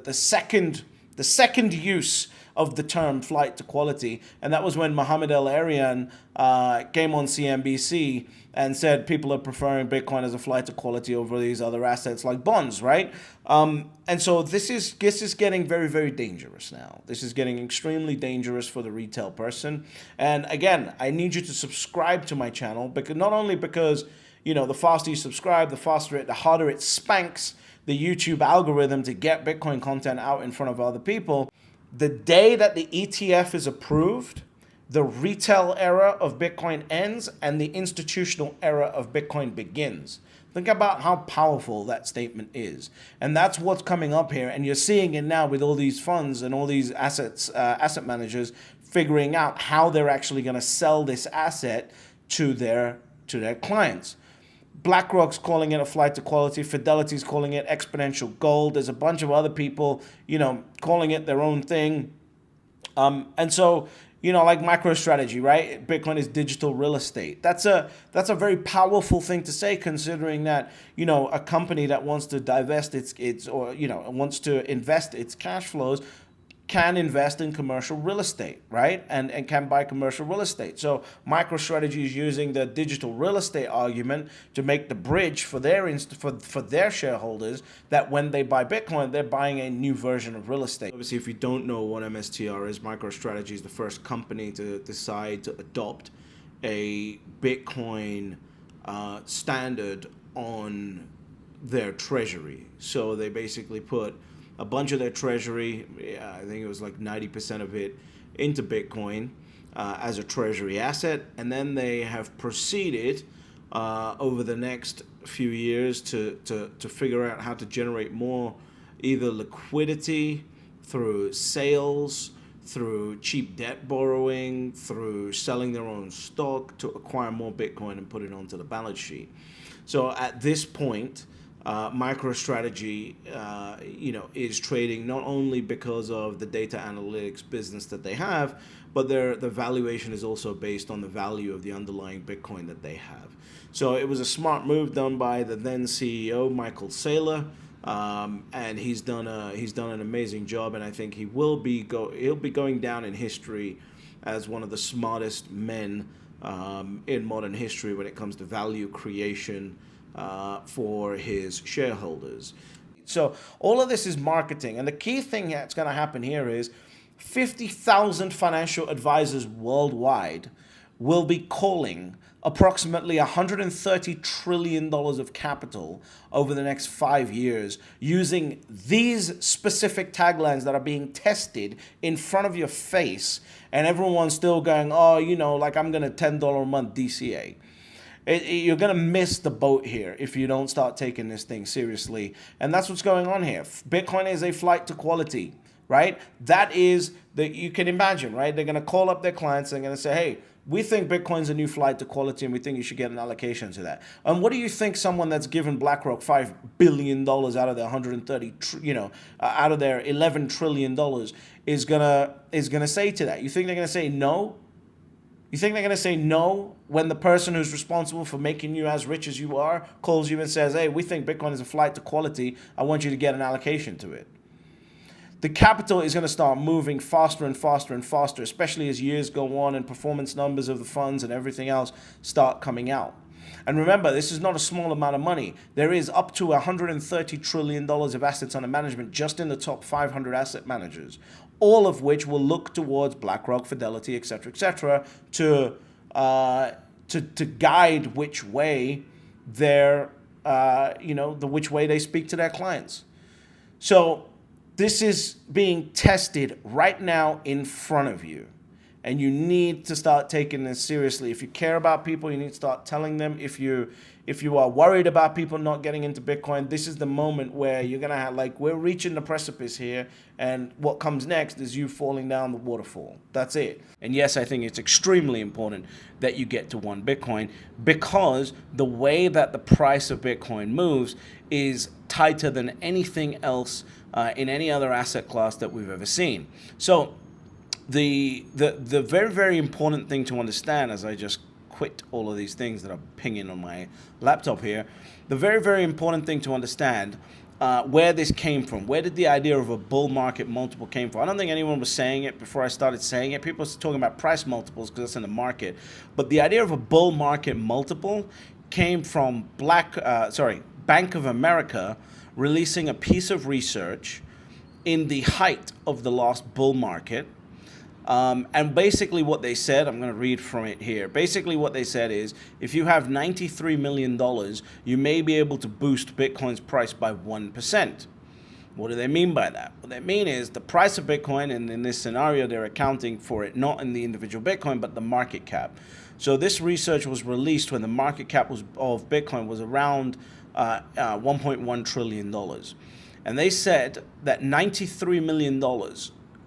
the second use of the term flight to quality, and that was when Mohammed El-Arian came on CNBC and said people are preferring Bitcoin as a flight to quality over these other assets like bonds, right? And so this is getting very, very dangerous now. This is getting extremely dangerous for the retail person. And again, I need you to subscribe to my channel, because not only because, you know, the faster you subscribe, the harder it spanks the YouTube algorithm to get Bitcoin content out in front of other people. The day that the ETF is approved, the retail era of Bitcoin ends and the institutional era of Bitcoin begins. Think about how powerful that statement is. And that's what's coming up here. And you're seeing it now with all these funds and all these asset managers figuring out how they're actually going to sell this asset to their clients. BlackRock's calling it a flight to quality. Fidelity's calling it exponential gold. There's a bunch of other people, you know, calling it their own thing. And so, you know, like MicroStrategy, right? Bitcoin is digital real estate. That's a very powerful thing to say, considering that, you know, a company that wants to divest its or, you know, wants to invest its cash flows can invest in commercial real estate, right? And can buy commercial real estate. So MicroStrategy is using the digital real estate argument to make the bridge for their shareholders, that when they buy Bitcoin, they're buying a new version of real estate. Obviously, if you don't know what MSTR is, MicroStrategy is the first company to decide to adopt a Bitcoin standard on their treasury. So they basically put a bunch of their treasury, I think it was like 90% of it, into Bitcoin as a treasury asset. And then they have proceeded over the next few years to figure out how to generate more either liquidity through sales, through cheap debt borrowing, through selling their own stock to acquire more Bitcoin and put it onto the balance sheet. So at this point, MicroStrategy, you know, is trading not only because of the data analytics business that they have, but the valuation is also based on the value of the underlying Bitcoin that they have. So it was a smart move done by the then CEO, Michael Saylor, and he's done an amazing job, and I think he'll be going down in history as one of the smartest men in modern history when it comes to value creation for his shareholders. So all of this is marketing, and the key thing that's going to happen here is 50,000 financial advisors worldwide will be calling approximately $130 trillion of capital over the next 5 years using these specific taglines that are being tested in front of your face, and everyone's still going, oh, you know, like I'm going to $10 a month DCA. You're going to miss the boat here if you don't start taking this thing seriously. And that's what's going on here. Bitcoin is a flight to quality, right? That is, you can imagine, right? They're going to call up their clients. They're going to say, hey, we think Bitcoin's a new flight to quality and we think you should get an allocation to that. And what do you think someone that's given BlackRock $5 billion out of their out of their $11 trillion is gonna say to that? You think they're going to say no? You think they're going to say no when the person who's responsible for making you as rich as you are calls you and says, hey, we think Bitcoin is a flight to quality. I want you to get an allocation to it. The capital is going to start moving faster and faster and faster, especially as years go on and performance numbers of the funds and everything else start coming out. And remember, this is not a small amount of money. There is up to $130 trillion of assets under management just in the top 500 asset managers, all of which will look towards BlackRock, Fidelity, et cetera, to guide which way which way they speak to their clients. So this is being tested right now in front of you. And you need to start taking this seriously. If you care about people, you need to start telling them. If you are worried about people not getting into Bitcoin, this is the moment where you're going to have, like, we're reaching the precipice here. And what comes next is you falling down the waterfall. That's it. And yes, I think it's extremely important that you get to 1 Bitcoin, because the way that the price of Bitcoin moves is tighter than anything else in any other asset class that we've ever seen. So the very, very important thing to understand, as I just quit all of these things that are pinging on my laptop here, the very, very important thing to understand where this came from. Where did the idea of a bull market multiple came from? I don't think anyone was saying it before I started saying it. People were talking about price multiples because it's in the market. But the idea of a bull market multiple came from Bank of America releasing a piece of research in the height of the last bull market. And basically what they said, I'm going to read from it here. Basically what they said is, if you have $93 million, you may be able to boost Bitcoin's price by 1%. What do they mean by that? What they mean is the price of Bitcoin, and in this scenario, they're accounting for it not in the individual Bitcoin, but the market cap. So this research was released when the market cap of Bitcoin was around $1.1 trillion. And they said that $93 million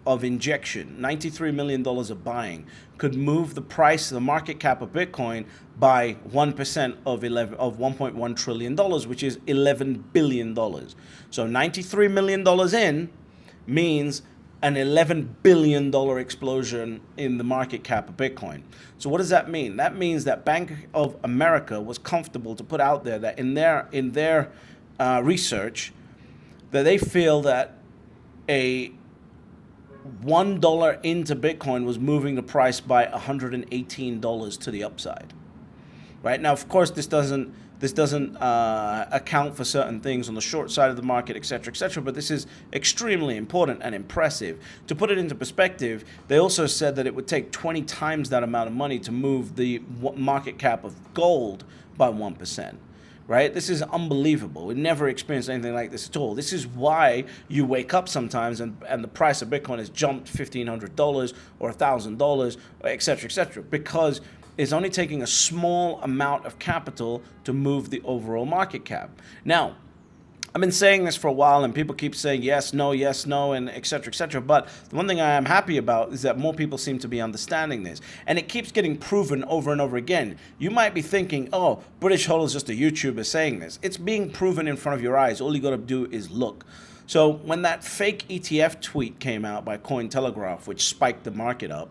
of injection, $93 million of buying, could move the price, the market cap of Bitcoin by 1% of 1.1 trillion dollars, which is $11 billion. So $93 million in means an $11 billion explosion in the market cap of Bitcoin. So what does that mean? That means that Bank of America was comfortable to put out there that in their research that they feel that a $1 into Bitcoin was moving the price by $118 to the upside. Right now, of course, this doesn't account for certain things on the short side of the market, etc., etc. But this is extremely important and impressive. To put it into perspective, they also said that it would take 20 times that amount of money to move the market cap of gold by 1%. Right? This is unbelievable. We've never experienced anything like this at all. This is why you wake up sometimes and the price of Bitcoin has jumped $1,500 or $1,000, et cetera, because it's only taking a small amount of capital to move the overall market cap. Now, I've been saying this for a while, and people keep saying yes, no, and et cetera, but the one thing I am happy about is that more people seem to be understanding this, and it keeps getting proven over and over again. You might be thinking, oh, British Hodl is just a YouTuber saying this. It's being proven in front of your eyes. All you got to do is look. So when that fake ETF tweet came out by Cointelegraph, which spiked the market up,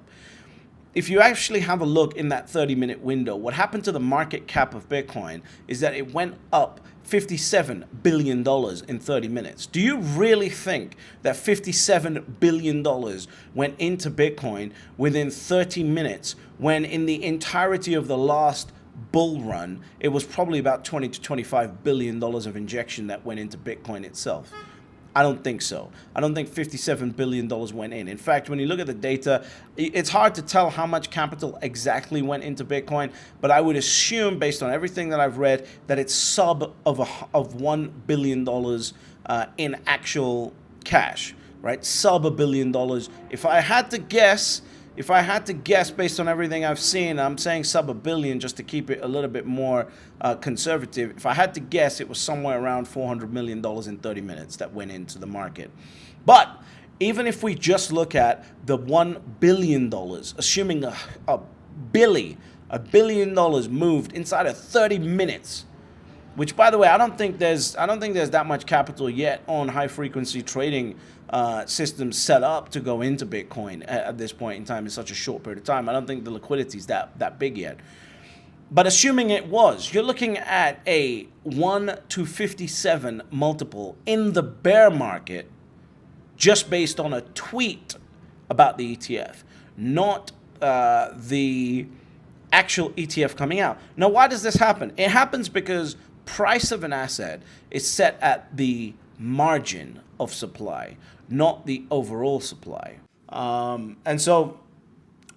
if you actually have a look in that 30-minute window, what happened to the market cap of Bitcoin is that it went up $57 billion in 30 minutes. Do you really think that $57 billion went into Bitcoin within 30 minutes when in the entirety of the last bull run, it was probably about $20 to $25 billion of injection that went into Bitcoin itself? I don't think so. I don't think $57 billion went in. In fact, when you look at the data, it's hard to tell how much capital exactly went into Bitcoin, but I would assume, based on everything that I've read, that it's sub of $1 billion in actual cash, right? Sub $1 billion. If I had to guess based on everything I've seen, I'm saying sub $1 billion just to keep it a little bit more conservative. If I had to guess, it was somewhere around $400 million in 30 minutes that went into the market. But even if we just look at the $1 billion, assuming a billion dollars moved inside of 30 minutes, which, by the way, I don't think there's that much capital yet on high frequency trading systems set up to go into Bitcoin at this point in time in such a short period of time. I don't think the liquidity is that big yet. But assuming it was, you're looking at a 1 to 57 multiple in the bear market just based on a tweet about the ETF, not the actual ETF coming out. Now, why does this happen? It happens because price of an asset is set at the margin of supply, not the overall supply. And so,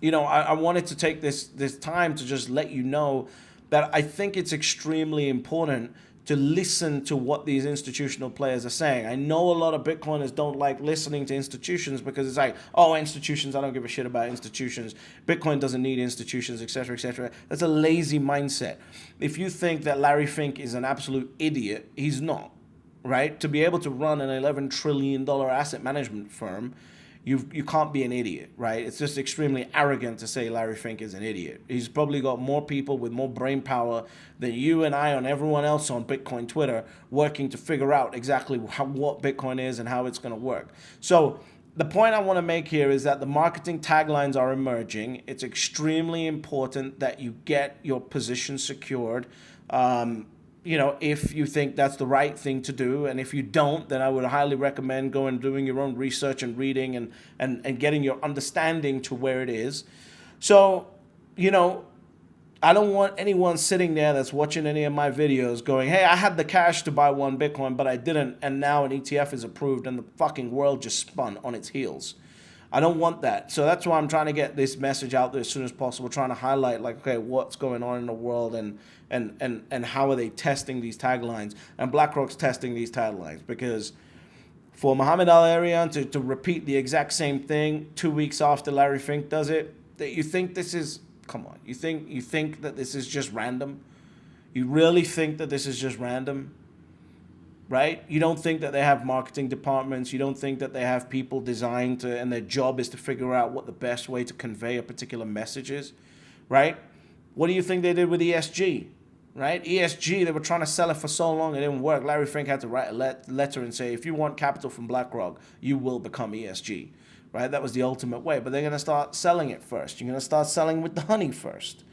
I wanted to take this time to just let you know that I think it's extremely important to listen to what these institutional players are saying. I know a lot of Bitcoiners don't like listening to institutions because it's like, oh, institutions, I don't give a shit about institutions. Bitcoin doesn't need institutions, etc., etc. That's a lazy mindset. If you think that Larry Fink is an absolute idiot, he's not, right? To be able to run an $11 trillion asset management firm, you can't be an idiot, right? It's just extremely arrogant to say Larry Fink is an idiot. He's probably got more people with more brain power than you and I and everyone else on Bitcoin Twitter working to figure out exactly what Bitcoin is and how it's going to work. So the point I want to make here is that the marketing taglines are emerging. It's extremely important that you get your position secured. if you think that's the right thing to do. And if you don't, then I would highly recommend going and doing your own research and reading and getting your understanding to where it is. So, I don't want anyone sitting there that's watching any of my videos going, hey, I had the cash to buy one Bitcoin, but I didn't. And now an ETF is approved and the fucking world just spun on its heels. I don't want that. So that's why I'm trying to get this message out there as soon as possible, trying to highlight, like, okay, what's going on in the world and how are they testing these taglines. And BlackRock's testing these taglines because for Mohamed El-Erian to repeat the exact same thing 2 weeks after Larry Fink does it, that you think this is, come on, you think that this is just random? You really think that this is just random? Right? You don't think that they have marketing departments. You don't think that they have people designed to, and their job is to figure out what the best way to convey a particular message is, right? What do you think they did with ESG, right? ESG, they were trying to sell it for so long, it didn't work. Larry Fink had to write a letter and say, if you want capital from BlackRock, you will become ESG, right? That was the ultimate way. But they're going to start selling it first. You're going to start selling with the honey first.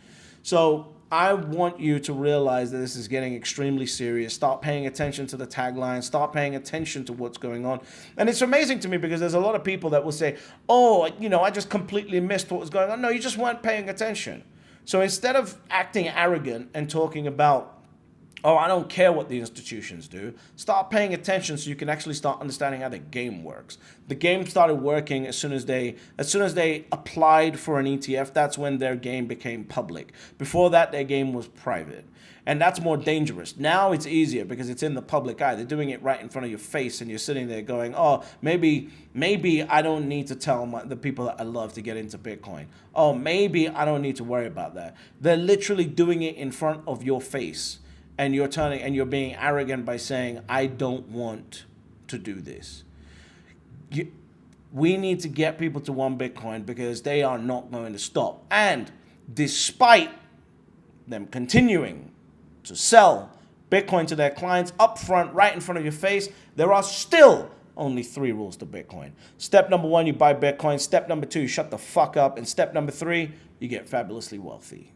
So I want you to realize that this is getting extremely serious. Start paying attention to the tagline. Start paying attention to what's going on. And it's amazing to me because there's a lot of people that will say, oh, I just completely missed what was going on. No, you just weren't paying attention. So instead of acting arrogant and talking about, oh, I don't care what the institutions do, start paying attention so you can actually start understanding how the game works. The game started working as soon as they applied for an ETF. That's when their game became public. Before that, their game was private. And that's more dangerous. Now it's easier because it's in the public eye. They're doing it right in front of your face and you're sitting there going, oh, maybe I don't need to tell the people that I love to get into Bitcoin. Oh, maybe I don't need to worry about that. They're literally doing it in front of your face. And you're being arrogant by saying, I don't want to do this. We need to get people to one Bitcoin because they are not going to stop. And despite them continuing to sell Bitcoin to their clients up front, right in front of your face, there are still only 3 rules to Bitcoin. Step number 1, you buy Bitcoin. Step number 2, shut the fuck up. And step number 3, you get fabulously wealthy.